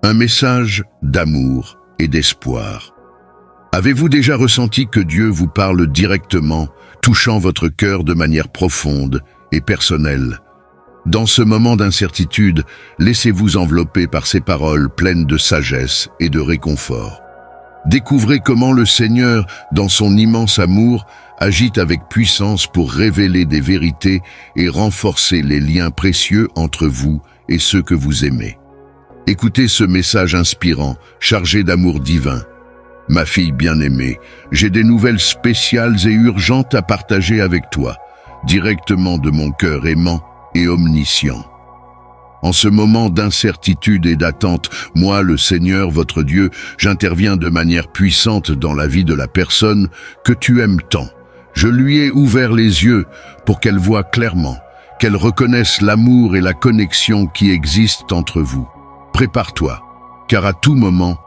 Un message d'amour et d'espoir. Avez-vous déjà ressenti que Dieu vous parle directement, touchant votre cœur de manière profonde et personnelle? Dans ce moment d'incertitude, laissez-vous envelopper par ces paroles pleines de sagesse et de réconfort. Découvrez comment le Seigneur, dans son immense amour, agit avec puissance pour révéler des vérités et renforcer les liens précieux entre vous et ceux que vous aimez. Écoutez ce message inspirant, chargé d'amour divin. Ma fille bien-aimée, j'ai des nouvelles spéciales et urgentes à partager avec toi, directement de mon cœur aimant et omniscient. En ce moment d'incertitude et d'attente, moi, le Seigneur, votre Dieu, j'interviens de manière puissante dans la vie de la personne que tu aimes tant. Je lui ai ouvert les yeux pour qu'elle voie clairement, qu'elle reconnaisse l'amour et la connexion qui existent entre vous. Prépare-toi, car à tout moment,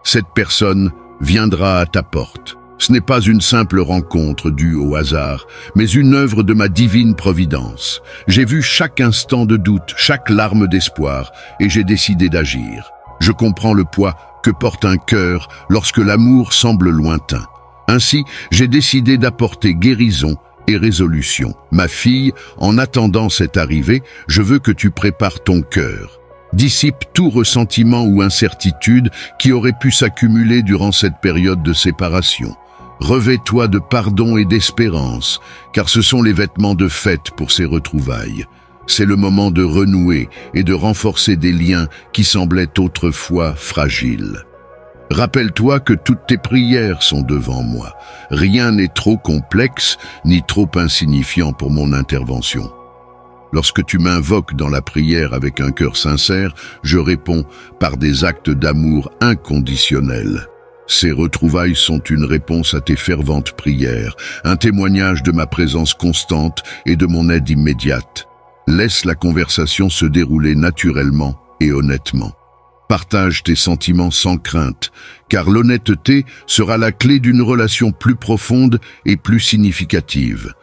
cette personne viendra à ta porte. Ce n'est pas une simple rencontre due au hasard, mais une œuvre de ma divine providence. J'ai vu chaque instant de doute, chaque larme d'espoir, et j'ai décidé d'agir. Je comprends le poids que porte un cœur lorsque l'amour semble lointain. Ainsi, j'ai décidé d'apporter guérison et résolution. Ma fille, en attendant cette arrivée, je veux que tu prépares ton cœur. Dissipe tout ressentiment ou incertitude qui aurait pu s'accumuler durant cette période de séparation. Revêt-toi de pardon et d'espérance, car ce sont les vêtements de fête pour ces retrouvailles. C'est le moment de renouer et de renforcer des liens qui semblaient autrefois fragiles. Rappelle-toi que toutes tes prières sont devant moi. Rien n'est trop complexe ni trop insignifiant pour mon intervention. Lorsque tu m'invoques dans la prière avec un cœur sincère, je réponds par des actes d'amour inconditionnels. Ces retrouvailles sont une réponse à tes ferventes prières, un témoignage de ma présence constante et de mon aide immédiate. Laisse la conversation se dérouler naturellement et honnêtement. Partage tes sentiments sans crainte, car l'honnêteté sera la clé d'une relation plus profonde et plus significative.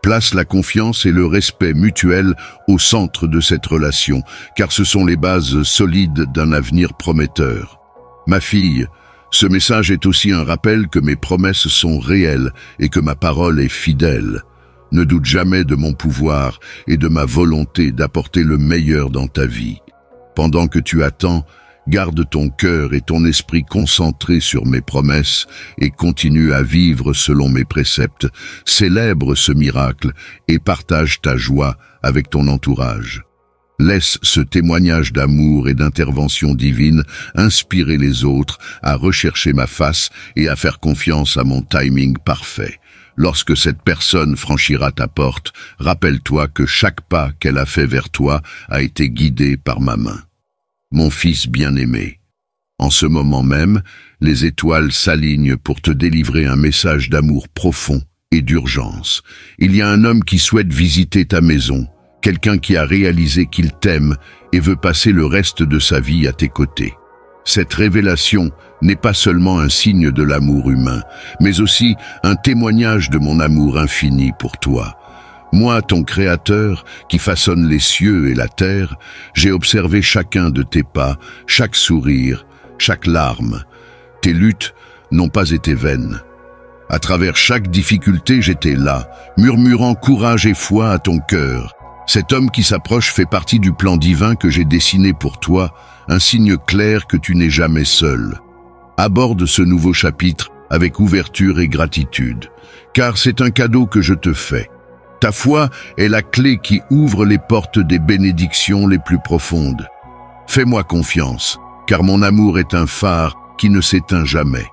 Place la confiance et le respect mutuel au centre de cette relation, car ce sont les bases solides d'un avenir prometteur. Ma fille, ce message est aussi un rappel que mes promesses sont réelles et que ma parole est fidèle. Ne doute jamais de mon pouvoir et de ma volonté d'apporter le meilleur dans ta vie. Pendant que tu attends, garde ton cœur et ton esprit concentrés sur mes promesses et continue à vivre selon mes préceptes. Célèbre ce miracle et partage ta joie avec ton entourage. Laisse ce témoignage d'amour et d'intervention divine inspirer les autres à rechercher ma face et à faire confiance à mon timing parfait. Lorsque cette personne franchira ta porte, rappelle-toi que chaque pas qu'elle a fait vers toi a été guidé par ma main. Mon fils bien-aimé, en ce moment même, les étoiles s'alignent pour te délivrer un message d'amour profond et d'urgence. Il y a un homme qui souhaite visiter ta maison, quelqu'un qui a réalisé qu'il t'aime et veut passer le reste de sa vie à tes côtés. Cette révélation n'est pas seulement un signe de l'amour humain, mais aussi un témoignage de mon amour infini pour toi. Moi, ton Créateur, qui façonne les cieux et la terre, j'ai observé chacun de tes pas, chaque sourire, chaque larme. Tes luttes n'ont pas été vaines. À travers chaque difficulté, j'étais là, murmurant courage et foi à ton cœur. Cet homme qui s'approche fait partie du plan divin que j'ai dessiné pour toi, un signe clair que tu n'es jamais seul. Aborde ce nouveau chapitre avec ouverture et gratitude, car c'est un cadeau que je te fais. Ta foi est la clé qui ouvre les portes des bénédictions les plus profondes. Fais-moi confiance, car mon amour est un phare qui ne s'éteint jamais.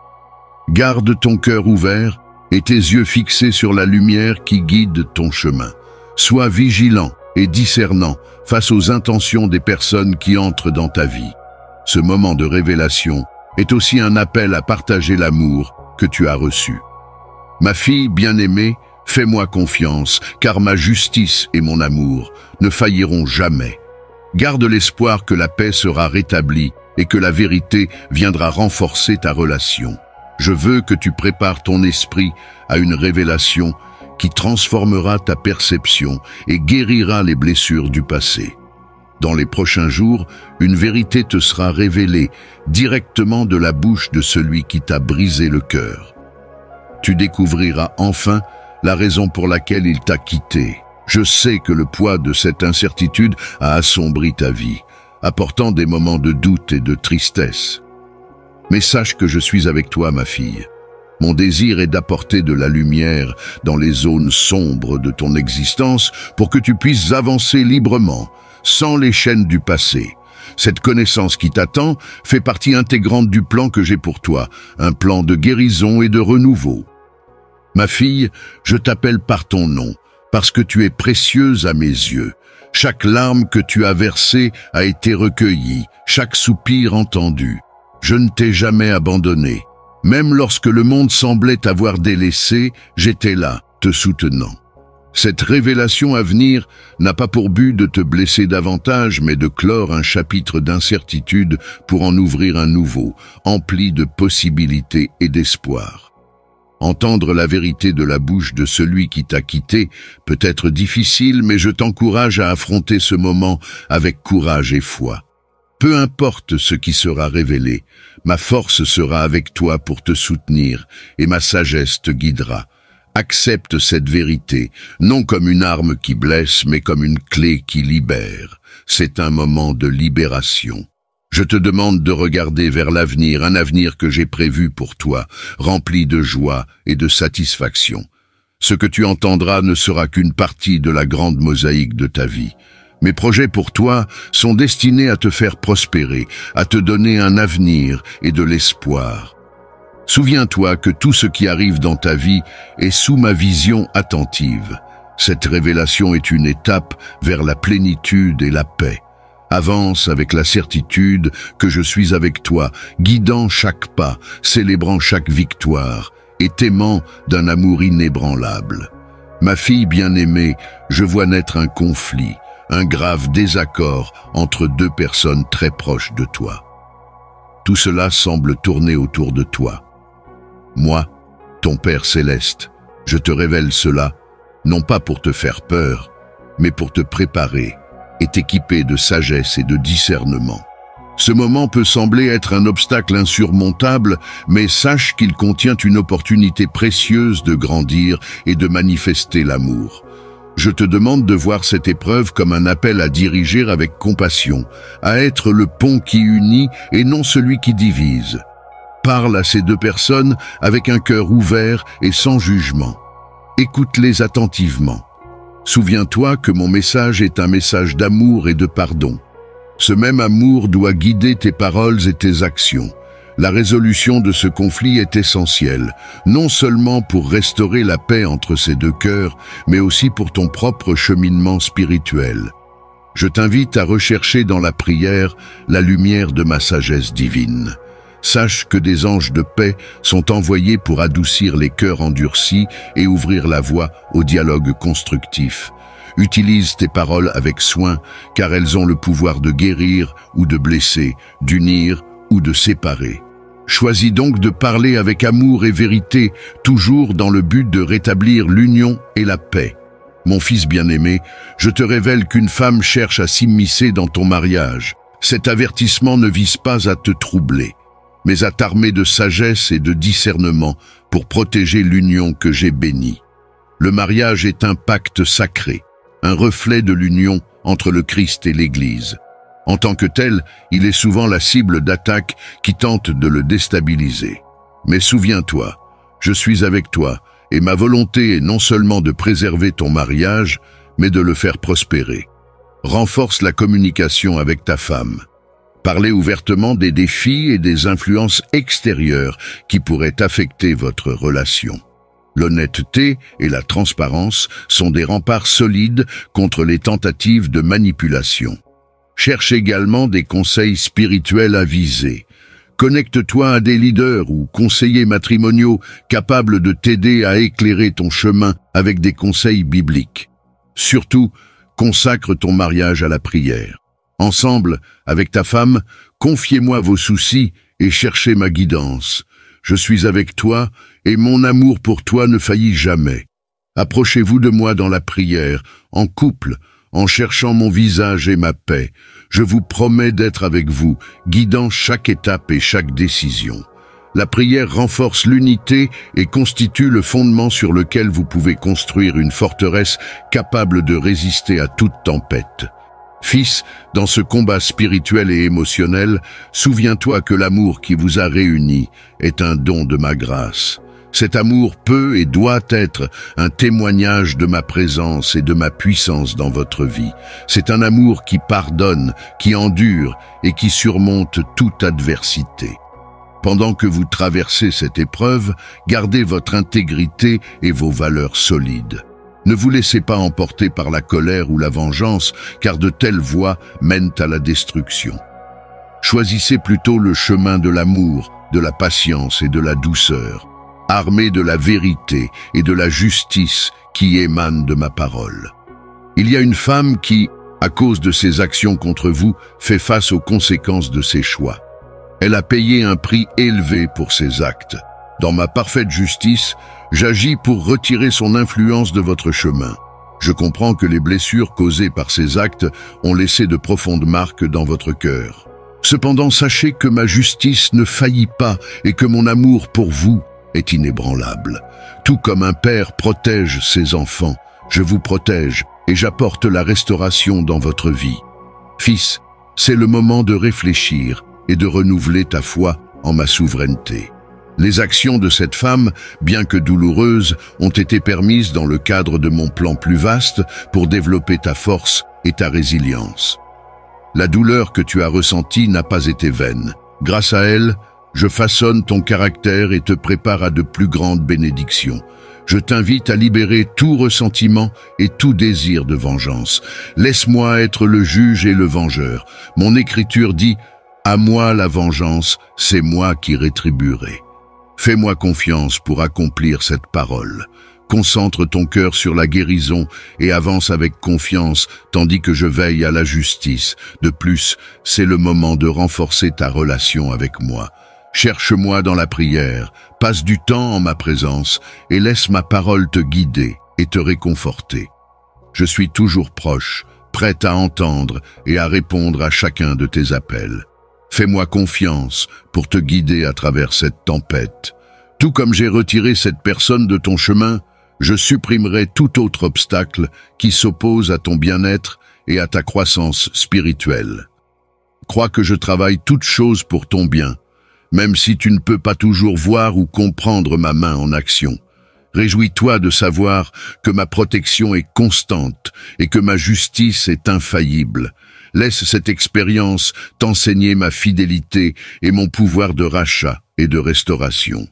Garde ton cœur ouvert et tes yeux fixés sur la lumière qui guide ton chemin. Sois vigilant et discernant face aux intentions des personnes qui entrent dans ta vie. Ce moment de révélation est aussi un appel à partager l'amour que tu as reçu. Ma fille bien-aimée, fais-moi confiance, car ma justice et mon amour ne failliront jamais. Garde l'espoir que la paix sera rétablie et que la vérité viendra renforcer ta relation. Je veux que tu prépares ton esprit à une révélation qui transformera ta perception et guérira les blessures du passé. Dans les prochains jours, une vérité te sera révélée directement de la bouche de celui qui t'a brisé le cœur. Tu découvriras enfin la raison pour laquelle il t'a quitté. Je sais que le poids de cette incertitude a assombri ta vie, apportant des moments de doute et de tristesse. Mais sache que je suis avec toi, ma fille. Mon désir est d'apporter de la lumière dans les zones sombres de ton existence pour que tu puisses avancer librement, sans les chaînes du passé. Cette connaissance qui t'attend fait partie intégrante du plan que j'ai pour toi, un plan de guérison et de renouveau. Ma fille, je t'appelle par ton nom, parce que tu es précieuse à mes yeux. Chaque larme que tu as versée a été recueillie, chaque soupir entendu. Je ne t'ai jamais abandonné. Même lorsque le monde semblait t'avoir délaissé, j'étais là, te soutenant. Cette révélation à venir n'a pas pour but de te blesser davantage, mais de clore un chapitre d'incertitude pour en ouvrir un nouveau, empli de possibilités et d'espoir. Entendre la vérité de la bouche de celui qui t'a quitté peut être difficile, mais je t'encourage à affronter ce moment avec courage et foi. Peu importe ce qui sera révélé, ma force sera avec toi pour te soutenir et ma sagesse te guidera. Accepte cette vérité, non comme une arme qui blesse, mais comme une clé qui libère. C'est un moment de libération. Je te demande de regarder vers l'avenir, un avenir que j'ai prévu pour toi, rempli de joie et de satisfaction. Ce que tu entendras ne sera qu'une partie de la grande mosaïque de ta vie. Mes projets pour toi sont destinés à te faire prospérer, à te donner un avenir et de l'espoir. Souviens-toi que tout ce qui arrive dans ta vie est sous ma vision attentive. Cette révélation est une étape vers la plénitude et la paix. Avance avec la certitude que je suis avec toi, guidant chaque pas, célébrant chaque victoire et t'aimant d'un amour inébranlable. Ma fille bien-aimée, je vois naître un conflit, un grave désaccord entre deux personnes très proches de toi. Tout cela semble tourner autour de toi. Moi, ton Père céleste, je te révèle cela, non pas pour te faire peur, mais pour te préparer et t'équiper de sagesse et de discernement. Ce moment peut sembler être un obstacle insurmontable, mais sache qu'il contient une opportunité précieuse de grandir et de manifester l'amour. Je te demande de voir cette épreuve comme un appel à diriger avec compassion, à être le pont qui unit et non celui qui divise. Parle à ces deux personnes avec un cœur ouvert et sans jugement. Écoute-les attentivement. Souviens-toi que mon message est un message d'amour et de pardon. Ce même amour doit guider tes paroles et tes actions. La résolution de ce conflit est essentielle, non seulement pour restaurer la paix entre ces deux cœurs, mais aussi pour ton propre cheminement spirituel. Je t'invite à rechercher dans la prière la lumière de ma sagesse divine. Sache que des anges de paix sont envoyés pour adoucir les cœurs endurcis et ouvrir la voie au dialogue constructif. Utilise tes paroles avec soin, car elles ont le pouvoir de guérir ou de blesser, d'unir ou de séparer. Choisis donc de parler avec amour et vérité, toujours dans le but de rétablir l'union et la paix. Mon fils bien-aimé, je te révèle qu'une femme cherche à s'immiscer dans ton mariage. Cet avertissement ne vise pas à te troubler, mais à t'armer de sagesse et de discernement pour protéger l'union que j'ai bénie. Le mariage est un pacte sacré, un reflet de l'union entre le Christ et l'Église. En tant que tel, il est souvent la cible d'attaques qui tentent de le déstabiliser. Mais souviens-toi, je suis avec toi, et ma volonté est non seulement de préserver ton mariage, mais de le faire prospérer. Renforce la communication avec ta femme. Parlez ouvertement des défis et des influences extérieures qui pourraient affecter votre relation. L'honnêteté et la transparence sont des remparts solides contre les tentatives de manipulation. Cherche également des conseils spirituels avisés. Connecte-toi à des leaders ou conseillers matrimoniaux capables de t'aider à éclairer ton chemin avec des conseils bibliques. Surtout, consacre ton mariage à la prière. Ensemble, avec ta femme, confiez-moi vos soucis et cherchez ma guidance. Je suis avec toi et mon amour pour toi ne faillit jamais. Approchez-vous de moi dans la prière, en couple, en cherchant mon visage et ma paix. Je vous promets d'être avec vous, guidant chaque étape et chaque décision. La prière renforce l'unité et constitue le fondement sur lequel vous pouvez construire une forteresse capable de résister à toute tempête. Fils, dans ce combat spirituel et émotionnel, souviens-toi que l'amour qui vous a réunis est un don de ma grâce. Cet amour peut et doit être un témoignage de ma présence et de ma puissance dans votre vie. C'est un amour qui pardonne, qui endure et qui surmonte toute adversité. Pendant que vous traversez cette épreuve, gardez votre intégrité et vos valeurs solides. Ne vous laissez pas emporter par la colère ou la vengeance, car de telles voies mènent à la destruction. Choisissez plutôt le chemin de l'amour, de la patience et de la douceur, armé de la vérité et de la justice qui émanent de ma parole. Il y a une femme qui, à cause de ses actions contre vous, fait face aux conséquences de ses choix. Elle a payé un prix élevé pour ses actes. Dans ma parfaite justice, j'agis pour retirer son influence de votre chemin. Je comprends que les blessures causées par ces actes ont laissé de profondes marques dans votre cœur. Cependant, sachez que ma justice ne faillit pas et que mon amour pour vous est inébranlable. Tout comme un père protège ses enfants, je vous protège et j'apporte la restauration dans votre vie. Fils, c'est le moment de réfléchir et de renouveler ta foi en ma souveraineté. Les actions de cette femme, bien que douloureuses, ont été permises dans le cadre de mon plan plus vaste pour développer ta force et ta résilience. La douleur que tu as ressentie n'a pas été vaine. Grâce à elle, je façonne ton caractère et te prépare à de plus grandes bénédictions. Je t'invite à libérer tout ressentiment et tout désir de vengeance. Laisse-moi être le juge et le vengeur. Mon écriture dit « À moi la vengeance, c'est moi qui rétribuerai ». Fais-moi confiance pour accomplir cette parole. Concentre ton cœur sur la guérison et avance avec confiance tandis que je veille à la justice. De plus, c'est le moment de renforcer ta relation avec moi. Cherche-moi dans la prière, passe du temps en ma présence et laisse ma parole te guider et te réconforter. Je suis toujours proche, prête à entendre et à répondre à chacun de tes appels. Fais-moi confiance pour te guider à travers cette tempête. Tout comme j'ai retiré cette personne de ton chemin, je supprimerai tout autre obstacle qui s'oppose à ton bien-être et à ta croissance spirituelle. Crois que je travaille toutes choses pour ton bien, même si tu ne peux pas toujours voir ou comprendre ma main en action. Réjouis-toi de savoir que ma protection est constante et que ma justice est infaillible. Laisse cette expérience t'enseigner ma fidélité et mon pouvoir de rachat et de restauration.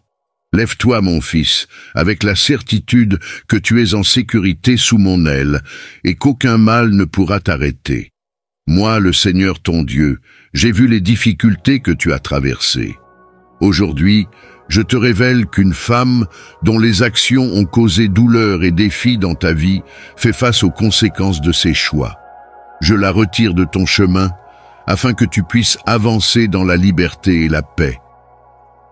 Lève-toi, mon fils, avec la certitude que tu es en sécurité sous mon aile et qu'aucun mal ne pourra t'arrêter. Moi, le Seigneur ton Dieu, j'ai vu les difficultés que tu as traversées. Aujourd'hui, je te révèle qu'une femme dont les actions ont causé douleur et défis dans ta vie fait face aux conséquences de ses choix. Je la retire de ton chemin afin que tu puisses avancer dans la liberté et la paix.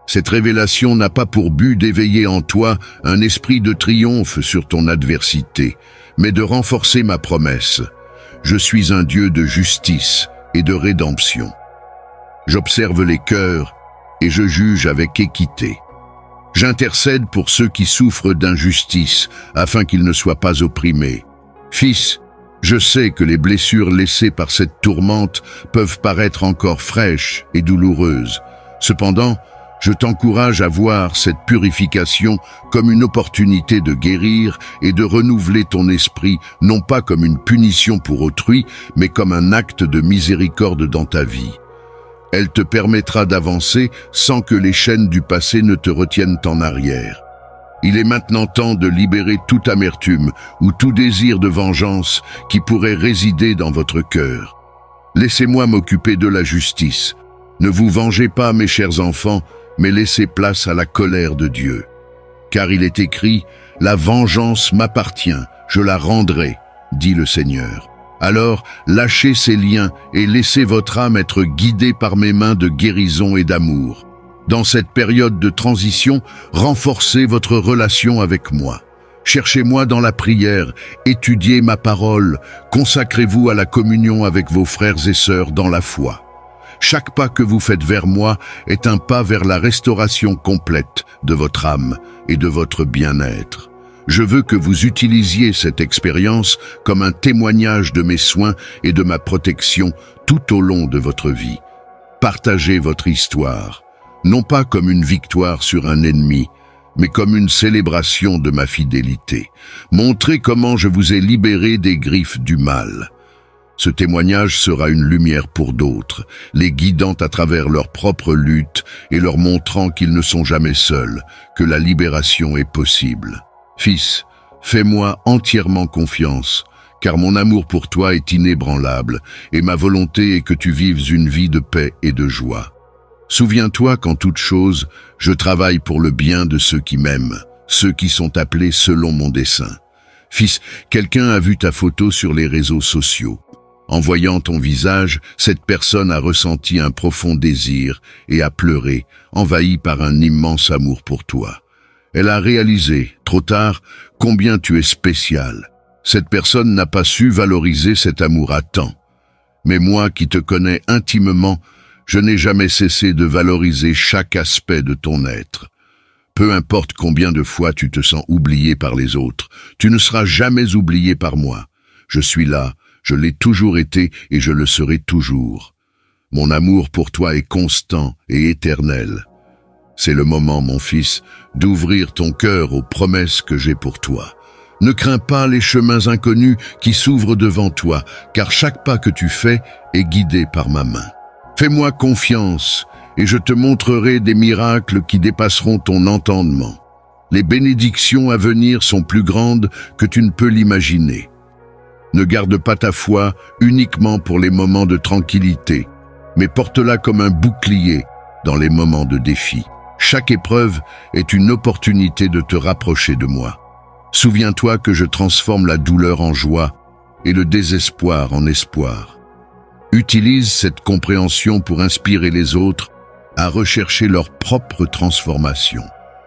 Cette révélation n'a pas pour but d'éveiller en toi un esprit de triomphe sur ton adversité, mais de renforcer ma promesse. Je suis un Dieu de justice et de rédemption. J'observe les cœurs et je juge avec équité. J'intercède pour ceux qui souffrent d'injustice, afin qu'ils ne soient pas opprimés. Fils, je sais que les blessures laissées par cette tourmente peuvent paraître encore fraîches et douloureuses. Cependant, je t'encourage à voir cette purification comme une opportunité de guérir et de renouveler ton esprit, non pas comme une punition pour autrui, mais comme un acte de miséricorde dans ta vie. Elle te permettra d'avancer sans que les chaînes du passé ne te retiennent en arrière. Il est maintenant temps de libérer toute amertume ou tout désir de vengeance qui pourrait résider dans votre cœur. Laissez-moi m'occuper de la justice. Ne vous vengez pas, mes chers enfants, mais laissez place à la colère de Dieu. Car il est écrit, « La vengeance m'appartient, je la rendrai, dit le Seigneur. » Alors, lâchez ces liens et laissez votre âme être guidée par mes mains de guérison et d'amour. Dans cette période de transition, renforcez votre relation avec moi. Cherchez-moi dans la prière, étudiez ma parole, consacrez-vous à la communion avec vos frères et sœurs dans la foi. Chaque pas que vous faites vers moi est un pas vers la restauration complète de votre âme et de votre bien-être. Je veux que vous utilisiez cette expérience comme un témoignage de mes soins et de ma protection tout au long de votre vie. Partagez votre histoire, non pas comme une victoire sur un ennemi, mais comme une célébration de ma fidélité. Montrez comment je vous ai libéré des griffes du mal. Ce témoignage sera une lumière pour d'autres, les guidant à travers leur propre lutte et leur montrant qu'ils ne sont jamais seuls, que la libération est possible. Fils, fais-moi entièrement confiance, car mon amour pour toi est inébranlable, et ma volonté est que tu vives une vie de paix et de joie. Souviens-toi qu'en toute chose, je travaille pour le bien de ceux qui m'aiment, ceux qui sont appelés selon mon dessein. Fils, quelqu'un a vu ta photo sur les réseaux sociaux. En voyant ton visage, cette personne a ressenti un profond désir et a pleuré, envahi par un immense amour pour toi. Elle a réalisé, trop tard, combien tu es spécial. Cette personne n'a pas su valoriser cet amour à temps. Mais moi qui te connais intimement, je n'ai jamais cessé de valoriser chaque aspect de ton être. Peu importe combien de fois tu te sens oublié par les autres, tu ne seras jamais oublié par moi. Je suis là, je l'ai toujours été et je le serai toujours. Mon amour pour toi est constant et éternel. C'est le moment, mon fils, d'ouvrir ton cœur aux promesses que j'ai pour toi. Ne crains pas les chemins inconnus qui s'ouvrent devant toi, car chaque pas que tu fais est guidé par ma main. Fais-moi confiance, et je te montrerai des miracles qui dépasseront ton entendement. Les bénédictions à venir sont plus grandes que tu ne peux l'imaginer. Ne garde pas ta foi uniquement pour les moments de tranquillité, mais porte-la comme un bouclier dans les moments de défi. Chaque épreuve est une opportunité de te rapprocher de moi. Souviens-toi que je transforme la douleur en joie et le désespoir en espoir. Utilise cette compréhension pour inspirer les autres à rechercher leur propre transformation.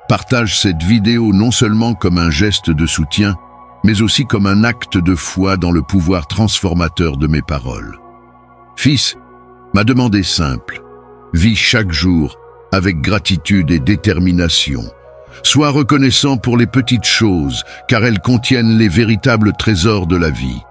Partage cette vidéo non seulement comme un geste de soutien, mais aussi comme un acte de foi dans le pouvoir transformateur de mes paroles. Fils, ma demande est simple. Vis chaque jour avec gratitude et détermination. Sois reconnaissant pour les petites choses, car elles contiennent les véritables trésors de la vie.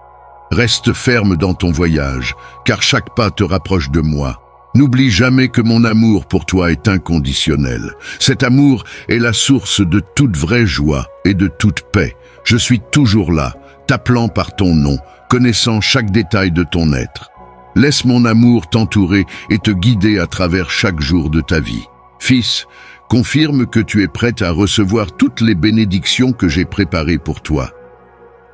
Reste ferme dans ton voyage, car chaque pas te rapproche de moi. N'oublie jamais que mon amour pour toi est inconditionnel. Cet amour est la source de toute vraie joie et de toute paix. Je suis toujours là, t'appelant par ton nom, connaissant chaque détail de ton être. Laisse mon amour t'entourer et te guider à travers chaque jour de ta vie. Fils, confirme que tu es prêt à recevoir toutes les bénédictions que j'ai préparées pour toi.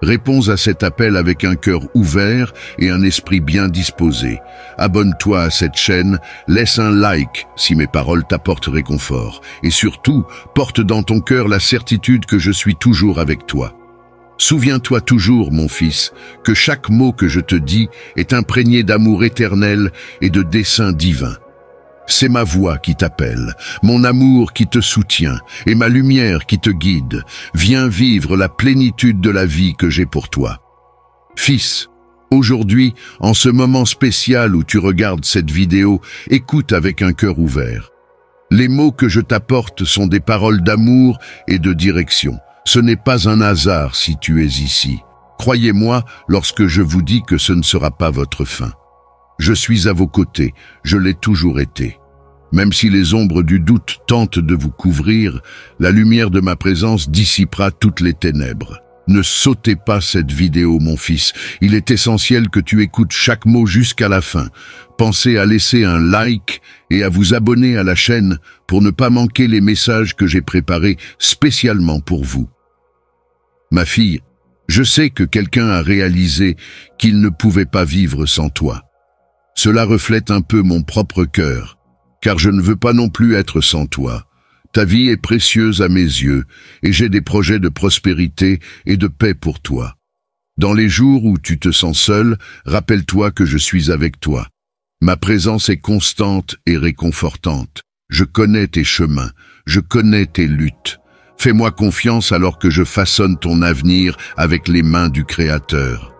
Réponds à cet appel avec un cœur ouvert et un esprit bien disposé. Abonne-toi à cette chaîne, laisse un like si mes paroles t'apportent réconfort. Et surtout, porte dans ton cœur la certitude que je suis toujours avec toi. Souviens-toi toujours, mon fils, que chaque mot que je te dis est imprégné d'amour éternel et de dessein divin. C'est ma voix qui t'appelle, mon amour qui te soutient et ma lumière qui te guide. Viens vivre la plénitude de la vie que j'ai pour toi. Fils, aujourd'hui, en ce moment spécial où tu regardes cette vidéo, écoute avec un cœur ouvert. Les mots que je t'apporte sont des paroles d'amour et de direction. Ce n'est pas un hasard si tu es ici. Croyez-moi lorsque je vous dis que ce ne sera pas votre fin. Je suis à vos côtés, je l'ai toujours été. Même si les ombres du doute tentent de vous couvrir, la lumière de ma présence dissipera toutes les ténèbres. Ne sautez pas cette vidéo, mon fils. Il est essentiel que tu écoutes chaque mot jusqu'à la fin. Pensez à laisser un like et à vous abonner à la chaîne pour ne pas manquer les messages que j'ai préparés spécialement pour vous. Ma fille, je sais que quelqu'un a réalisé qu'il ne pouvait pas vivre sans toi. Cela reflète un peu mon propre cœur, car je ne veux pas non plus être sans toi. Ta vie est précieuse à mes yeux, et j'ai des projets de prospérité et de paix pour toi. Dans les jours où tu te sens seul, rappelle-toi que je suis avec toi. Ma présence est constante et réconfortante. Je connais tes chemins, je connais tes luttes. Fais-moi confiance alors que je façonne ton avenir avec les mains du Créateur.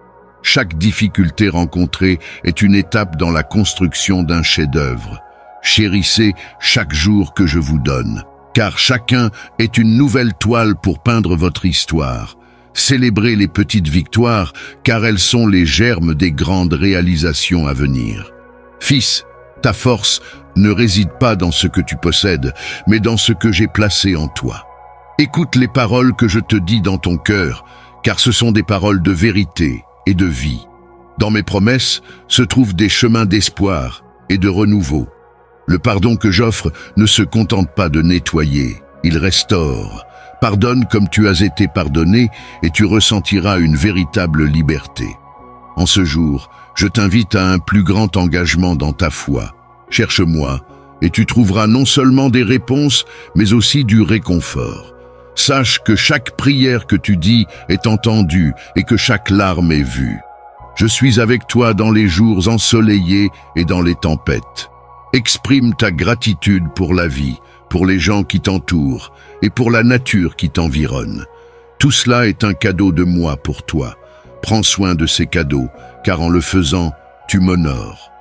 Chaque difficulté rencontrée est une étape dans la construction d'un chef-d'œuvre. Chérissez chaque jour que je vous donne, car chacun est une nouvelle toile pour peindre votre histoire. Célébrez les petites victoires, car elles sont les germes des grandes réalisations à venir. Fils, ta force ne réside pas dans ce que tu possèdes, mais dans ce que j'ai placé en toi. Écoute les paroles que je te dis dans ton cœur, car ce sont des paroles de vérité et de vie. Dans mes promesses se trouvent des chemins d'espoir et de renouveau. Le pardon que j'offre ne se contente pas de nettoyer, il restaure. Pardonne comme tu as été pardonné et tu ressentiras une véritable liberté. En ce jour, je t'invite à un plus grand engagement dans ta foi. Cherche-moi et tu trouveras non seulement des réponses, mais aussi du réconfort. Sache que chaque prière que tu dis est entendue et que chaque larme est vue. Je suis avec toi dans les jours ensoleillés et dans les tempêtes. Exprime ta gratitude pour la vie, pour les gens qui t'entourent et pour la nature qui t'environne. Tout cela est un cadeau de moi pour toi. Prends soin de ces cadeaux, car en le faisant, tu m'honores.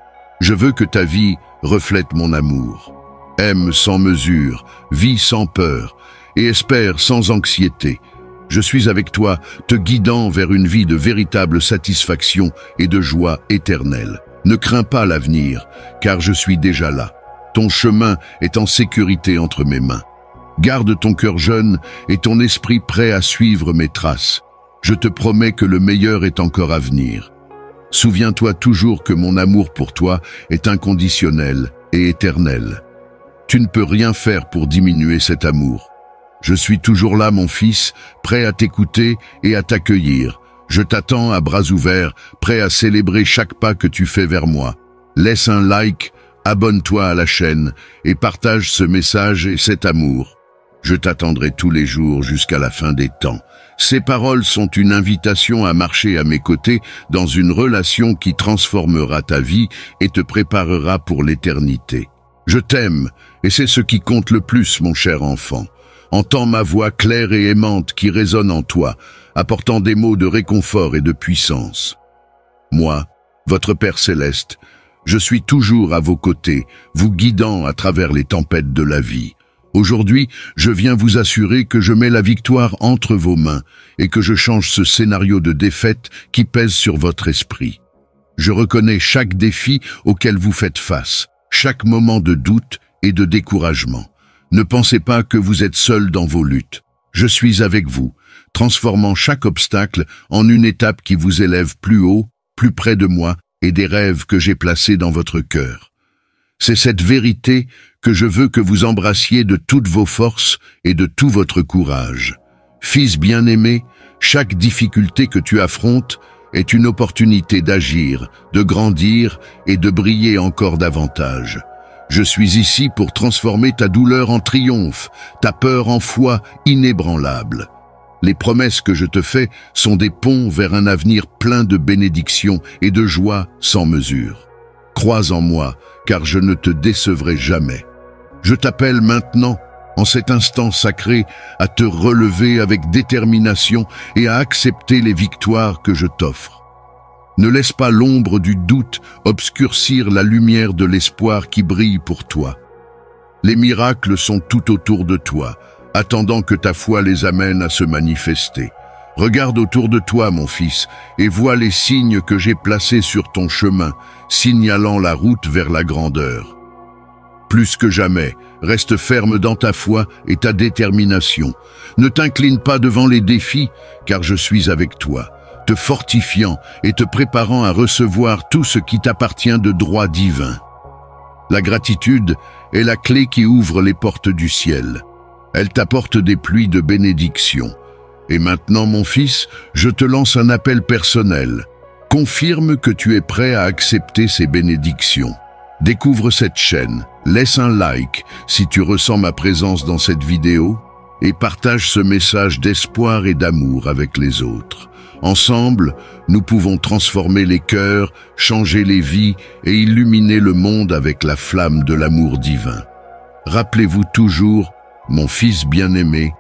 Je veux que ta vie reflète mon amour. Aime sans mesure, vis sans peur et espère sans anxiété. Je suis avec toi, te guidant vers une vie de véritable satisfaction et de joie éternelle. Ne crains pas l'avenir, car je suis déjà là. Ton chemin est en sécurité entre mes mains. Garde ton cœur jeune et ton esprit prêt à suivre mes traces. Je te promets que le meilleur est encore à venir. Souviens-toi toujours que mon amour pour toi est inconditionnel et éternel. Tu ne peux rien faire pour diminuer cet amour. Je suis toujours là, mon fils, prêt à t'écouter et à t'accueillir. Je t'attends à bras ouverts, prêt à célébrer chaque pas que tu fais vers moi. Laisse un like, abonne-toi à la chaîne et partage ce message et cet amour. Je t'attendrai tous les jours jusqu'à la fin des temps. Ces paroles sont une invitation à marcher à mes côtés dans une relation qui transformera ta vie et te préparera pour l'éternité. Je t'aime et c'est ce qui compte le plus, mon cher enfant. Entends ma voix claire et aimante qui résonne en toi, apportant des mots de réconfort et de puissance. Moi, votre Père céleste, je suis toujours à vos côtés, vous guidant à travers les tempêtes de la vie. Aujourd'hui, je viens vous assurer que je mets la victoire entre vos mains et que je change ce scénario de défaite qui pèse sur votre esprit. Je reconnais chaque défi auquel vous faites face, chaque moment de doute et de découragement. Ne pensez pas que vous êtes seul dans vos luttes. Je suis avec vous, transformant chaque obstacle en une étape qui vous élève plus haut, plus près de moi et des rêves que j'ai placés dans votre cœur. C'est cette vérité que je veux que vous embrassiez de toutes vos forces et de tout votre courage. Fils bien-aimé, chaque difficulté que tu affrontes est une opportunité d'agir, de grandir et de briller encore davantage. Je suis ici pour transformer ta douleur en triomphe, ta peur en foi inébranlable. Les promesses que je te fais sont des ponts vers un avenir plein de bénédictions et de joie sans mesure. Crois en moi, car je ne te décevrai jamais. Je t'appelle maintenant, en cet instant sacré, à te relever avec détermination et à accepter les victoires que je t'offre. Ne laisse pas l'ombre du doute obscurcir la lumière de l'espoir qui brille pour toi. Les miracles sont tout autour de toi, attendant que ta foi les amène à se manifester. Regarde autour de toi, mon fils, et vois les signes que j'ai placés sur ton chemin, signalant la route vers la grandeur. Plus que jamais, reste ferme dans ta foi et ta détermination. Ne t'incline pas devant les défis, car je suis avec toi, te fortifiant et te préparant à recevoir tout ce qui t'appartient de droit divin. La gratitude est la clé qui ouvre les portes du ciel. Elle t'apporte des pluies de bénédiction. Et maintenant, mon fils, je te lance un appel personnel. Confirme que tu es prêt à accepter ces bénédictions. Découvre cette chaîne, laisse un like si tu ressens ma présence dans cette vidéo et partage ce message d'espoir et d'amour avec les autres. Ensemble, nous pouvons transformer les cœurs, changer les vies et illuminer le monde avec la flamme de l'amour divin. Rappelez-vous toujours, mon fils bien-aimé,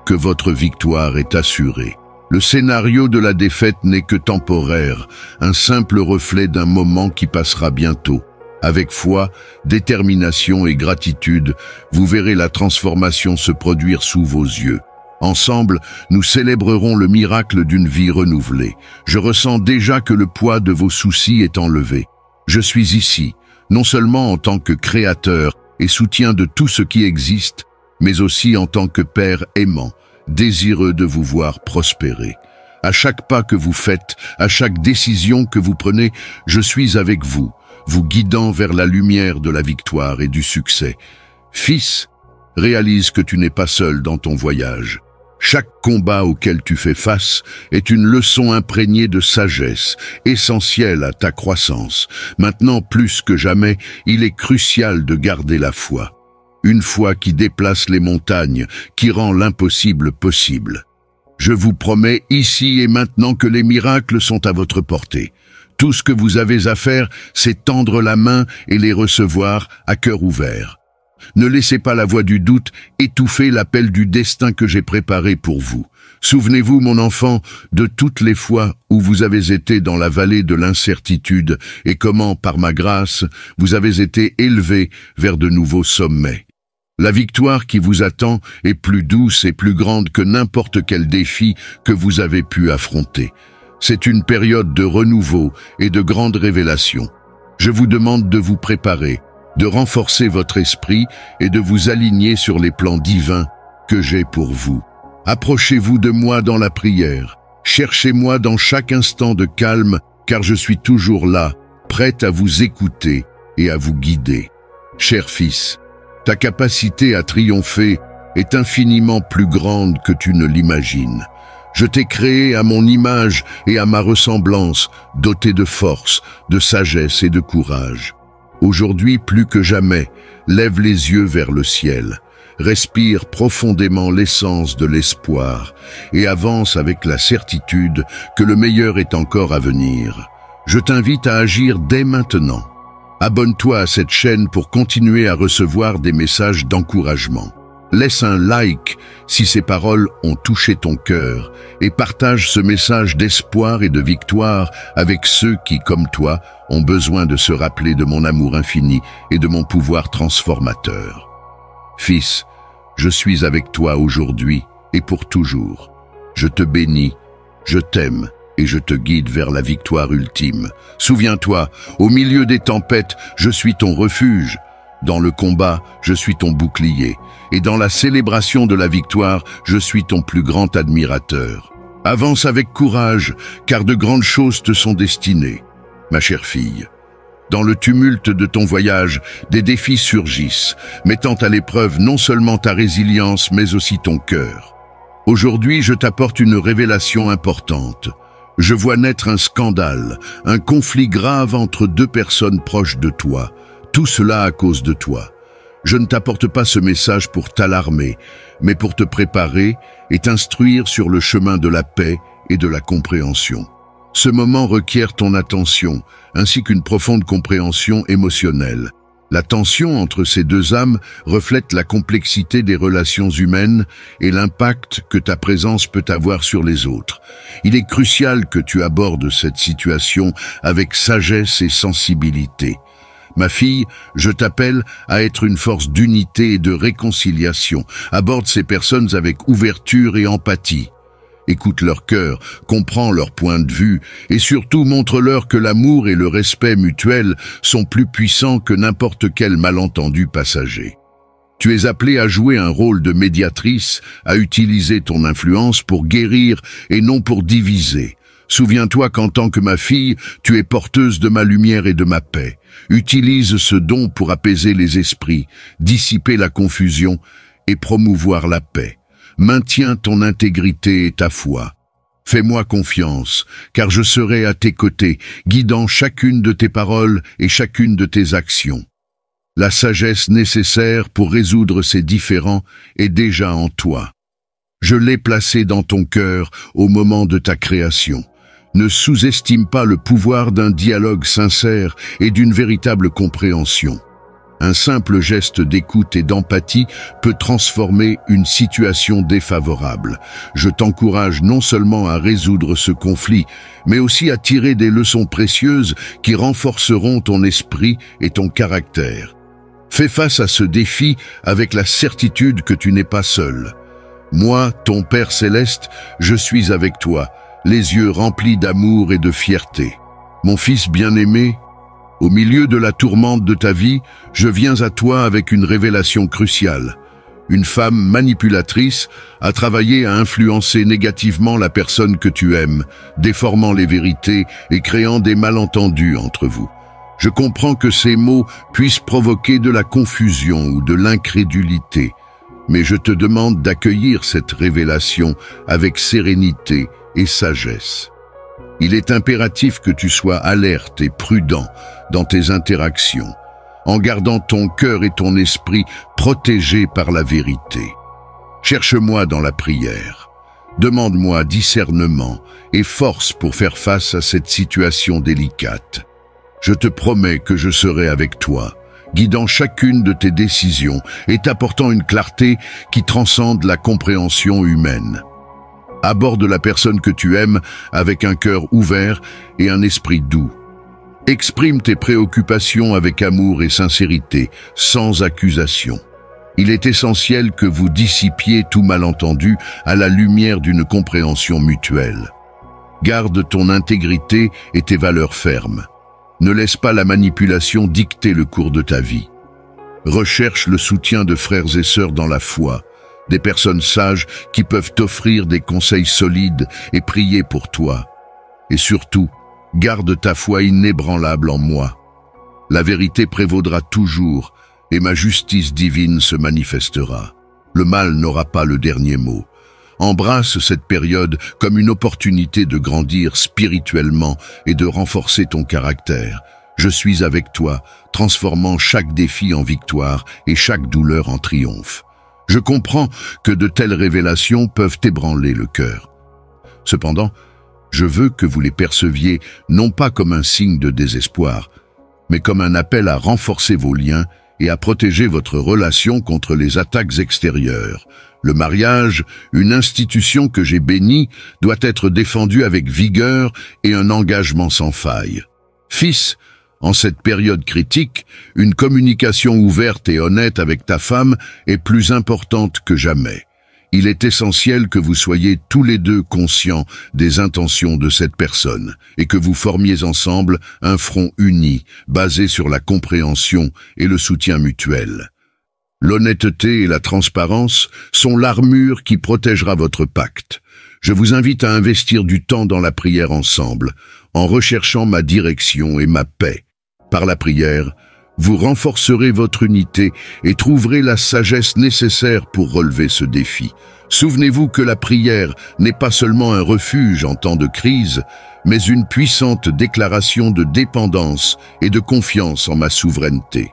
que votre victoire est assurée. Le scénario de la défaite n'est que temporaire, un simple reflet d'un moment qui passera bientôt. Avec foi, détermination et gratitude, vous verrez la transformation se produire sous vos yeux. Ensemble, nous célébrerons le miracle d'une vie renouvelée. Je ressens déjà que le poids de vos soucis est enlevé. Je suis ici, non seulement en tant que créateur et soutien de tout ce qui existe, mais aussi en tant que père aimant, désireux de vous voir prospérer. À chaque pas que vous faites, à chaque décision que vous prenez, je suis avec vous, vous guidant vers la lumière de la victoire et du succès. Fils, réalise que tu n'es pas seul dans ton voyage. Chaque combat auquel tu fais face est une leçon imprégnée de sagesse, essentielle à ta croissance. Maintenant, plus que jamais, il est crucial de garder la foi. Une foi qui déplace les montagnes, qui rend l'impossible possible. Je vous promets ici et maintenant que les miracles sont à votre portée. Tout ce que vous avez à faire, c'est tendre la main et les recevoir à cœur ouvert. Ne laissez pas la voix du doute étouffer l'appel du destin que j'ai préparé pour vous. Souvenez-vous, mon enfant, de toutes les fois où vous avez été dans la vallée de l'incertitude et comment, par ma grâce, vous avez été élevé vers de nouveaux sommets. La victoire qui vous attend est plus douce et plus grande que n'importe quel défi que vous avez pu affronter. C'est une période de renouveau et de grandes révélations. Je vous demande de vous préparer, de renforcer votre esprit et de vous aligner sur les plans divins que j'ai pour vous. Approchez-vous de moi dans la prière. Cherchez-moi dans chaque instant de calme, car je suis toujours là, prêt à vous écouter et à vous guider. Cher fils, ta capacité à triompher est infiniment plus grande que tu ne l'imagines. Je t'ai créé à mon image et à ma ressemblance, doté de force, de sagesse et de courage. Aujourd'hui, plus que jamais, lève les yeux vers le ciel, respire profondément l'essence de l'espoir et avance avec la certitude que le meilleur est encore à venir. Je t'invite à agir dès maintenant. Abonne-toi à cette chaîne pour continuer à recevoir des messages d'encouragement. Laisse un like si ces paroles ont touché ton cœur et partage ce message d'espoir et de victoire avec ceux qui, comme toi, ont besoin de se rappeler de mon amour infini et de mon pouvoir transformateur. Fils, je suis avec toi aujourd'hui et pour toujours. Je te bénis, je t'aime et je te guide vers la victoire ultime. Souviens-toi, au milieu des tempêtes, je suis ton refuge. Dans le combat, je suis ton bouclier. Et dans la célébration de la victoire, je suis ton plus grand admirateur. Avance avec courage, car de grandes choses te sont destinées, ma chère fille. Dans le tumulte de ton voyage, des défis surgissent, mettant à l'épreuve non seulement ta résilience, mais aussi ton cœur. Aujourd'hui, je t'apporte une révélation importante. Je vois naître un scandale, un conflit grave entre deux personnes proches de toi. Tout cela à cause de toi. Je ne t'apporte pas ce message pour t'alarmer, mais pour te préparer et t'instruire sur le chemin de la paix et de la compréhension. Ce moment requiert ton attention, ainsi qu'une profonde compréhension émotionnelle. La tension entre ces deux âmes reflète la complexité des relations humaines et l'impact que ta présence peut avoir sur les autres. Il est crucial que tu abordes cette situation avec sagesse et sensibilité. Ma fille, je t'appelle à être une force d'unité et de réconciliation. Aborde ces personnes avec ouverture et empathie. Écoute leur cœur, comprends leur point de vue et surtout montre-leur que l'amour et le respect mutuel sont plus puissants que n'importe quel malentendu passager. Tu es appelée à jouer un rôle de médiatrice, à utiliser ton influence pour guérir et non pour diviser. Souviens-toi qu'en tant que ma fille, tu es porteuse de ma lumière et de ma paix. Utilise ce don pour apaiser les esprits, dissiper la confusion et promouvoir la paix. Maintiens ton intégrité et ta foi. Fais-moi confiance, car je serai à tes côtés, guidant chacune de tes paroles et chacune de tes actions. La sagesse nécessaire pour résoudre ces différends est déjà en toi. Je l'ai placée dans ton cœur au moment de ta création. Ne sous-estime pas le pouvoir d'un dialogue sincère et d'une véritable compréhension. Un simple geste d'écoute et d'empathie peut transformer une situation défavorable. Je t'encourage non seulement à résoudre ce conflit, mais aussi à tirer des leçons précieuses qui renforceront ton esprit et ton caractère. Fais face à ce défi avec la certitude que tu n'es pas seul. Moi, ton Père céleste, je suis avec toi, les yeux remplis d'amour et de fierté. Mon fils bien-aimé, au milieu de la tourmente de ta vie, je viens à toi avec une révélation cruciale. Une femme manipulatrice a travaillé à influencer négativement la personne que tu aimes, déformant les vérités et créant des malentendus entre vous. Je comprends que ces mots puissent provoquer de la confusion ou de l'incrédulité, mais je te demande d'accueillir cette révélation avec sérénité et sagesse. Il est impératif que tu sois alerte et prudent dans tes interactions, en gardant ton cœur et ton esprit protégés par la vérité. Cherche-moi dans la prière. Demande-moi discernement et force pour faire face à cette situation délicate. Je te promets que je serai avec toi, guidant chacune de tes décisions et t'apportant une clarté qui transcende la compréhension humaine. Aborde la personne que tu aimes avec un cœur ouvert et un esprit doux. Exprime tes préoccupations avec amour et sincérité, sans accusation. Il est essentiel que vous dissipiez tout malentendu à la lumière d'une compréhension mutuelle. Garde ton intégrité et tes valeurs fermes. Ne laisse pas la manipulation dicter le cours de ta vie. Recherche le soutien de frères et sœurs dans la foi, des personnes sages qui peuvent t'offrir des conseils solides et prier pour toi. Et surtout, garde ta foi inébranlable en moi. La vérité prévaudra toujours et ma justice divine se manifestera. Le mal n'aura pas le dernier mot. Embrasse cette période comme une opportunité de grandir spirituellement et de renforcer ton caractère. Je suis avec toi, transformant chaque défi en victoire et chaque douleur en triomphe. Je comprends que de telles révélations peuvent ébranler le cœur. Cependant, je veux que vous les perceviez non pas comme un signe de désespoir, mais comme un appel à renforcer vos liens et à protéger votre relation contre les attaques extérieures. Le mariage, une institution que j'ai bénie, doit être défendue avec vigueur et un engagement sans faille. Fils, en cette période critique, une communication ouverte et honnête avec ta femme est plus importante que jamais. Il est essentiel que vous soyez tous les deux conscients des intentions de cette personne et que vous formiez ensemble un front uni, basé sur la compréhension et le soutien mutuel. L'honnêteté et la transparence sont l'armure qui protégera votre pacte. Je vous invite à investir du temps dans la prière ensemble, en recherchant ma direction et ma paix. Par la prière, vous renforcerez votre unité et trouverez la sagesse nécessaire pour relever ce défi. Souvenez-vous que la prière n'est pas seulement un refuge en temps de crise, mais une puissante déclaration de dépendance et de confiance en ma souveraineté.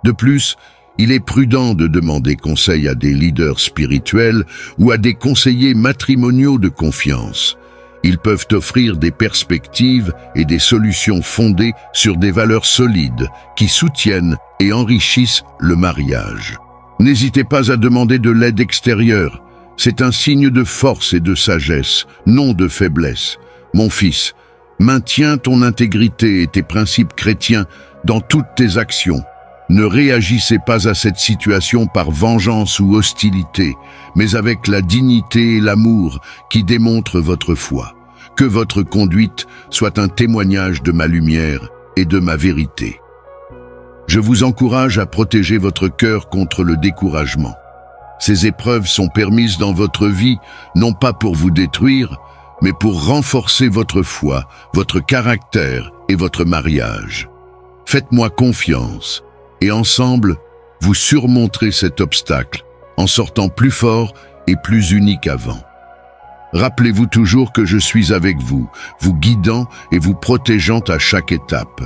De plus, il est prudent de demander conseil à des leaders spirituels ou à des conseillers matrimoniaux de confiance. Ils peuvent offrir des perspectives et des solutions fondées sur des valeurs solides qui soutiennent et enrichissent le mariage. N'hésitez pas à demander de l'aide extérieure. C'est un signe de force et de sagesse, non de faiblesse. Mon fils, maintiens ton intégrité et tes principes chrétiens dans toutes tes actions. Ne réagissez pas à cette situation par vengeance ou hostilité, mais avec la dignité et l'amour qui démontrent votre foi. Que votre conduite soit un témoignage de ma lumière et de ma vérité. Je vous encourage à protéger votre cœur contre le découragement. Ces épreuves sont permises dans votre vie, non pas pour vous détruire, mais pour renforcer votre foi, votre caractère et votre mariage. Faites-moi confiance. Et ensemble, vous surmonterez cet obstacle en sortant plus fort et plus unis qu'avant. Rappelez-vous toujours que je suis avec vous, vous guidant et vous protégeant à chaque étape.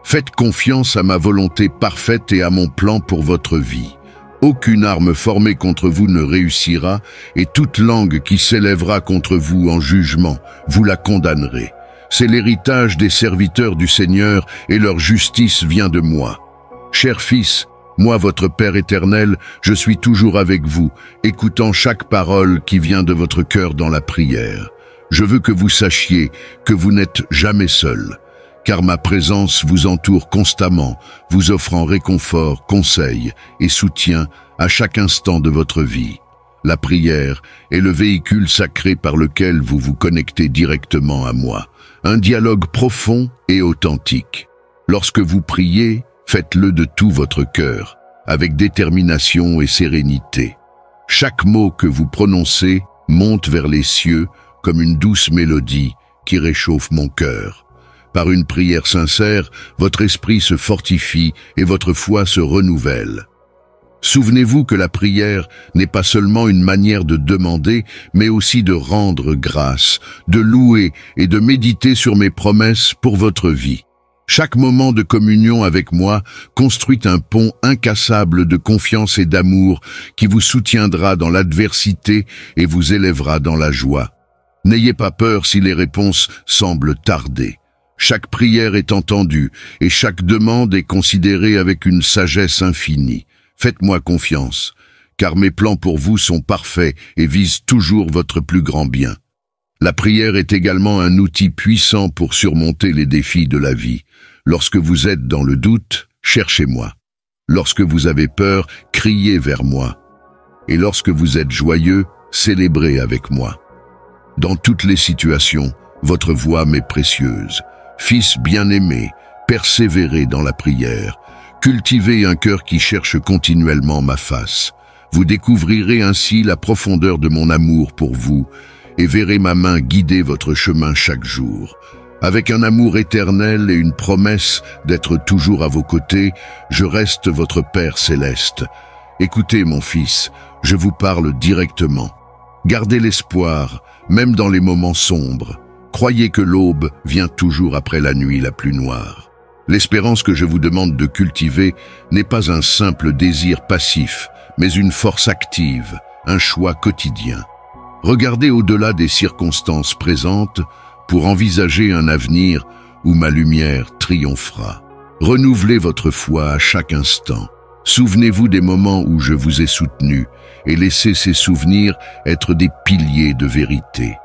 Faites confiance à ma volonté parfaite et à mon plan pour votre vie. Aucune arme formée contre vous ne réussira et toute langue qui s'élèvera contre vous en jugement, vous la condamnerez. C'est l'héritage des serviteurs du Seigneur et leur justice vient de moi. Cher fils, Moi, votre Père éternel, je suis toujours avec vous, écoutant chaque parole qui vient de votre cœur dans la prière. Je veux que vous sachiez que vous n'êtes jamais seul, car ma présence vous entoure constamment, vous offrant réconfort, conseil et soutien à chaque instant de votre vie. La prière est le véhicule sacré par lequel vous vous connectez directement à moi. Un dialogue profond et authentique. Lorsque vous priez, faites-le de tout votre cœur, avec détermination et sérénité. Chaque mot que vous prononcez monte vers les cieux comme une douce mélodie qui réchauffe mon cœur. Par une prière sincère, votre esprit se fortifie et votre foi se renouvelle. Souvenez-vous que la prière n'est pas seulement une manière de demander, mais aussi de rendre grâce, de louer et de méditer sur mes promesses pour votre vie. Chaque moment de communion avec moi construit un pont incassable de confiance et d'amour qui vous soutiendra dans l'adversité et vous élèvera dans la joie. N'ayez pas peur si les réponses semblent tarder. Chaque prière est entendue et chaque demande est considérée avec une sagesse infinie. Faites-moi confiance, car mes plans pour vous sont parfaits et visent toujours votre plus grand bien. La prière est également un outil puissant pour surmonter les défis de la vie. Lorsque vous êtes dans le doute, cherchez-moi. Lorsque vous avez peur, criez vers moi. Et lorsque vous êtes joyeux, célébrez avec moi. Dans toutes les situations, votre voix m'est précieuse. Fils bien-aimé, persévérez dans la prière. Cultivez un cœur qui cherche continuellement ma face. Vous découvrirez ainsi la profondeur de mon amour pour vous et verrez ma main guider votre chemin chaque jour. Avec un amour éternel et une promesse d'être toujours à vos côtés, je reste votre Père céleste. Écoutez, mon fils, je vous parle directement. Gardez l'espoir, même dans les moments sombres. Croyez que l'aube vient toujours après la nuit la plus noire. L'espérance que je vous demande de cultiver n'est pas un simple désir passif, mais une force active, un choix quotidien. Regardez au-delà des circonstances présentes pour envisager un avenir où ma lumière triomphera. Renouvelez votre foi à chaque instant. Souvenez-vous des moments où je vous ai soutenu et laissez ces souvenirs être des piliers de vérité.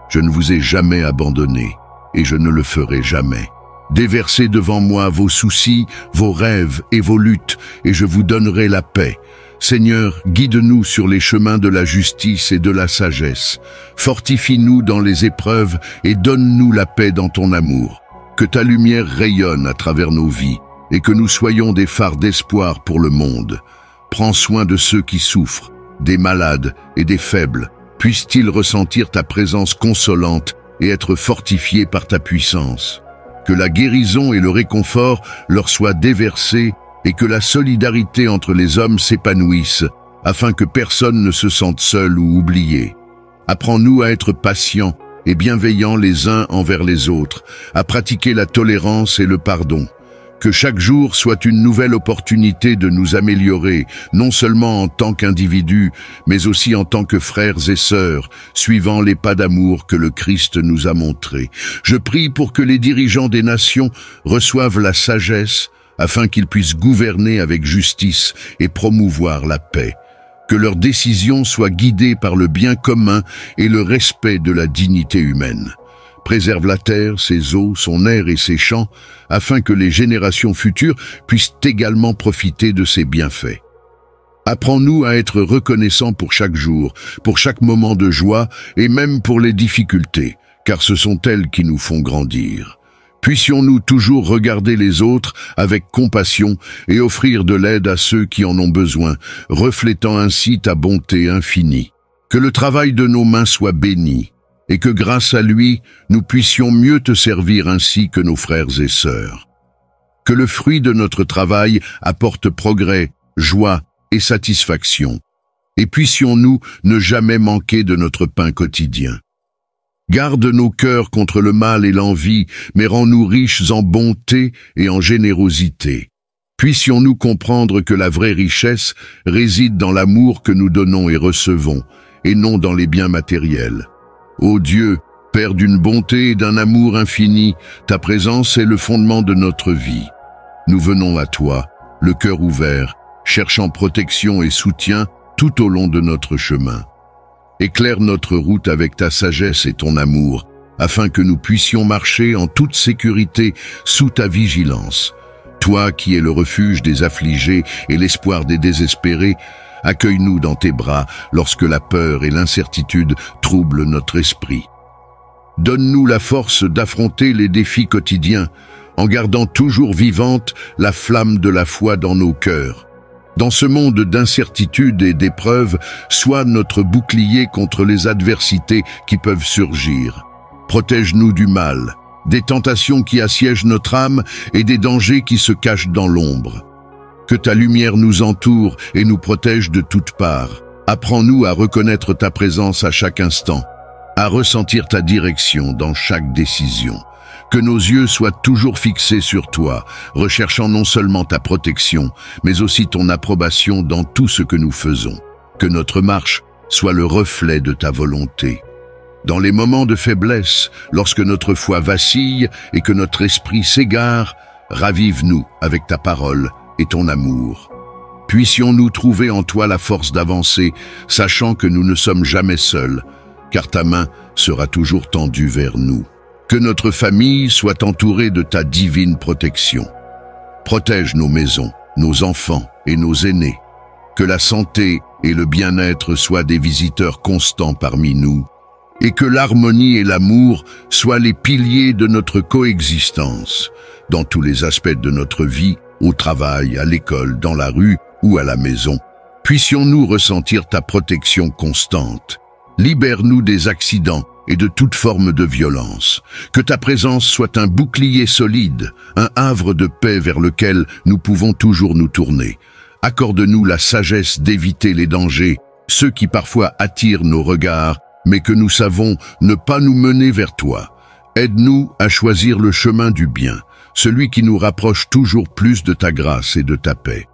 Je ne vous ai jamais abandonné et je ne le ferai jamais. Déversez devant moi vos soucis, vos rêves et vos luttes et je vous donnerai la paix. Seigneur, guide-nous sur les chemins de la justice et de la sagesse. Fortifie-nous dans les épreuves et donne-nous la paix dans ton amour. Que ta lumière rayonne à travers nos vies et que nous soyons des phares d'espoir pour le monde. Prends soin de ceux qui souffrent, des malades et des faibles. Puissent-ils ressentir ta présence consolante et être fortifiés par ta puissance. Que la guérison et le réconfort leur soient déversés et que la solidarité entre les hommes s'épanouisse, afin que personne ne se sente seul ou oublié. Apprends-nous à être patients et bienveillants les uns envers les autres, à pratiquer la tolérance et le pardon. Que chaque jour soit une nouvelle opportunité de nous améliorer, non seulement en tant qu'individus, mais aussi en tant que frères et sœurs, suivant les pas d'amour que le Christ nous a montrés. Je prie pour que les dirigeants des nations reçoivent la sagesse, afin qu'ils puissent gouverner avec justice et promouvoir la paix. Que leurs décisions soient guidées par le bien commun et le respect de la dignité humaine. Préserve la terre, ses eaux, son air et ses champs, afin que les générations futures puissent également profiter de ses bienfaits. Apprends-nous à être reconnaissants pour chaque jour, pour chaque moment de joie et même pour les difficultés, car ce sont elles qui nous font grandir. Puissions-nous toujours regarder les autres avec compassion et offrir de l'aide à ceux qui en ont besoin, reflétant ainsi ta bonté infinie. Que le travail de nos mains soit béni, et que grâce à lui, nous puissions mieux te servir ainsi que nos frères et sœurs. Que le fruit de notre travail apporte progrès, joie et satisfaction, et puissions-nous ne jamais manquer de notre pain quotidien. Garde nos cœurs contre le mal et l'envie, mais rends-nous riches en bonté et en générosité. Puissions-nous comprendre que la vraie richesse réside dans l'amour que nous donnons et recevons, et non dans les biens matériels. Ô Dieu, Père d'une bonté et d'un amour infini, ta présence est le fondement de notre vie. Nous venons à toi, le cœur ouvert, cherchant protection et soutien tout au long de notre chemin. Éclaire notre route avec ta sagesse et ton amour, afin que nous puissions marcher en toute sécurité sous ta vigilance. Toi qui es le refuge des affligés et l'espoir des désespérés, accueille-nous dans tes bras lorsque la peur et l'incertitude troublent notre esprit. Donne-nous la force d'affronter les défis quotidiens, en gardant toujours vivante la flamme de la foi dans nos cœurs. Dans ce monde d'incertitude et d'épreuves, sois notre bouclier contre les adversités qui peuvent surgir. Protège-nous du mal, des tentations qui assiègent notre âme et des dangers qui se cachent dans l'ombre. Que ta lumière nous entoure et nous protège de toutes parts. Apprends-nous à reconnaître ta présence à chaque instant, à ressentir ta direction dans chaque décision. Que nos yeux soient toujours fixés sur toi, recherchant non seulement ta protection, mais aussi ton approbation dans tout ce que nous faisons. Que notre marche soit le reflet de ta volonté. Dans les moments de faiblesse, lorsque notre foi vacille et que notre esprit s'égare, ravive-nous avec ta parole et ton amour. Puissions-nous trouver en toi la force d'avancer, sachant que nous ne sommes jamais seuls, car ta main sera toujours tendue vers nous. Que notre famille soit entourée de ta divine protection. Protège nos maisons, nos enfants et nos aînés. Que la santé et le bien-être soient des visiteurs constants parmi nous. Et que l'harmonie et l'amour soient les piliers de notre coexistence, dans tous les aspects de notre vie, au travail, à l'école, dans la rue ou à la maison. Puissions-nous ressentir ta protection constante. Libère-nous des accidents et de toute forme de violence. Que ta présence soit un bouclier solide, un havre de paix vers lequel nous pouvons toujours nous tourner. Accorde-nous la sagesse d'éviter les dangers, ceux qui parfois attirent nos regards, mais que nous savons ne pas nous mener vers toi. Aide-nous à choisir le chemin du bien, celui qui nous rapproche toujours plus de ta grâce et de ta paix.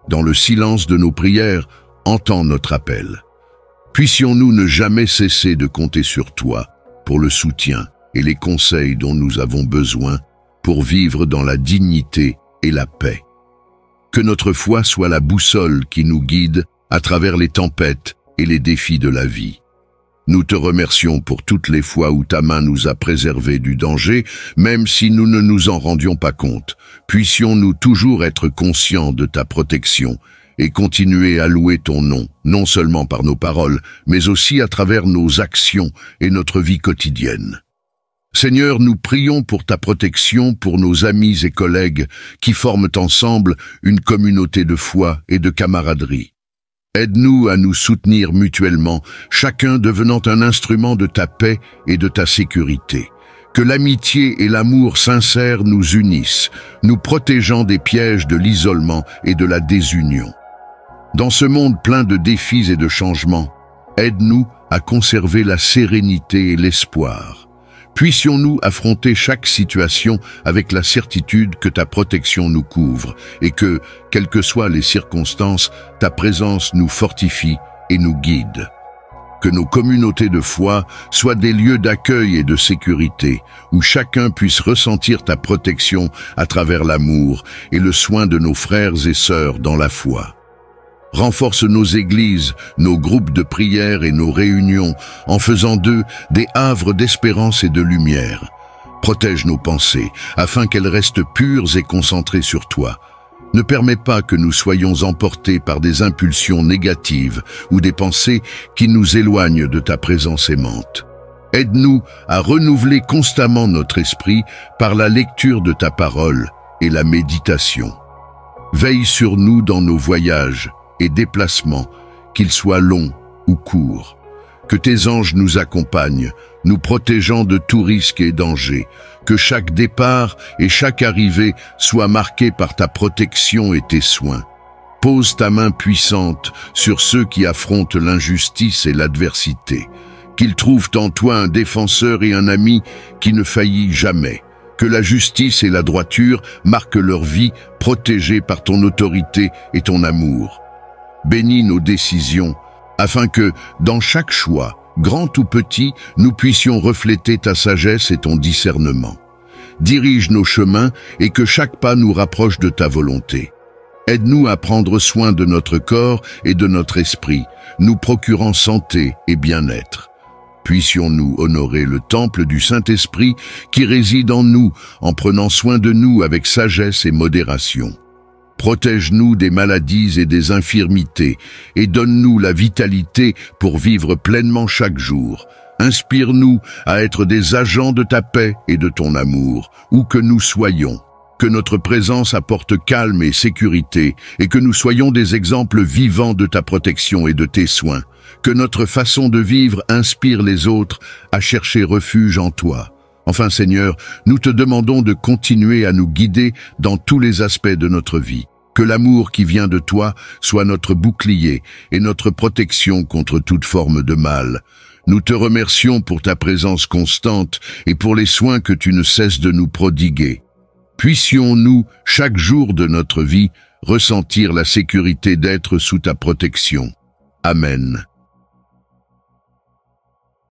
Dans le silence de nos prières, entends notre appel. Puissions-nous ne jamais cesser de compter sur toi pour le soutien et les conseils dont nous avons besoin pour vivre dans la dignité et la paix. Que notre foi soit la boussole qui nous guide à travers les tempêtes et les défis de la vie. Nous te remercions pour toutes les fois où ta main nous a préservés du danger, même si nous ne nous en rendions pas compte. Puissions-nous toujours être conscients de ta protection et continuer à louer ton nom, non seulement par nos paroles, mais aussi à travers nos actions et notre vie quotidienne. Seigneur, nous prions pour ta protection pour nos amis et collègues qui forment ensemble une communauté de foi et de camaraderie. Aide-nous à nous soutenir mutuellement, chacun devenant un instrument de ta paix et de ta sécurité. Que l'amitié et l'amour sincère nous unissent, nous protégeant des pièges de l'isolement et de la désunion. Dans ce monde plein de défis et de changements, aide-nous à conserver la sérénité et l'espoir. Puissions-nous affronter chaque situation avec la certitude que ta protection nous couvre et que, quelles que soient les circonstances, ta présence nous fortifie et nous guide. Que nos communautés de foi soient des lieux d'accueil et de sécurité, où chacun puisse ressentir ta protection à travers l'amour et le soin de nos frères et sœurs dans la foi. Renforce nos églises, nos groupes de prière et nos réunions, en faisant d'eux des havres d'espérance et de lumière. Protège nos pensées, afin qu'elles restent pures et concentrées sur toi. Ne permets pas que nous soyons emportés par des impulsions négatives ou des pensées qui nous éloignent de ta présence aimante. Aide-nous à renouveler constamment notre esprit par la lecture de ta parole et la méditation. Veille sur nous dans nos voyages et déplacements, qu'ils soient longs ou courts. Que tes anges nous accompagnent, nous protégeant de tout risque et danger. Que chaque départ et chaque arrivée soit marqué par ta protection et tes soins. Pose ta main puissante sur ceux qui affrontent l'injustice et l'adversité. Qu'ils trouvent en toi un défenseur et un ami qui ne faillit jamais. Que la justice et la droiture marquent leur vie, protégée par ton autorité et ton amour. Bénis nos décisions, afin que, dans chaque choix, grand ou petit, nous puissions refléter ta sagesse et ton discernement. Dirige nos chemins et que chaque pas nous rapproche de ta volonté. Aide-nous à prendre soin de notre corps et de notre esprit, nous procurant santé et bien-être. Puissions-nous honorer le temple du Saint-Esprit qui réside en nous, en prenant soin de nous avec sagesse et modération. Protège-nous des maladies et des infirmités, et donne-nous la vitalité pour vivre pleinement chaque jour. Inspire-nous à être des agents de ta paix et de ton amour, où que nous soyons. Que notre présence apporte calme et sécurité, et que nous soyons des exemples vivants de ta protection et de tes soins. Que notre façon de vivre inspire les autres à chercher refuge en toi. Enfin, Seigneur, nous te demandons de continuer à nous guider dans tous les aspects de notre vie. Que l'amour qui vient de toi soit notre bouclier et notre protection contre toute forme de mal. Nous te remercions pour ta présence constante et pour les soins que tu ne cesses de nous prodiguer. Puissions-nous, chaque jour de notre vie, ressentir la sécurité d'être sous ta protection. Amen.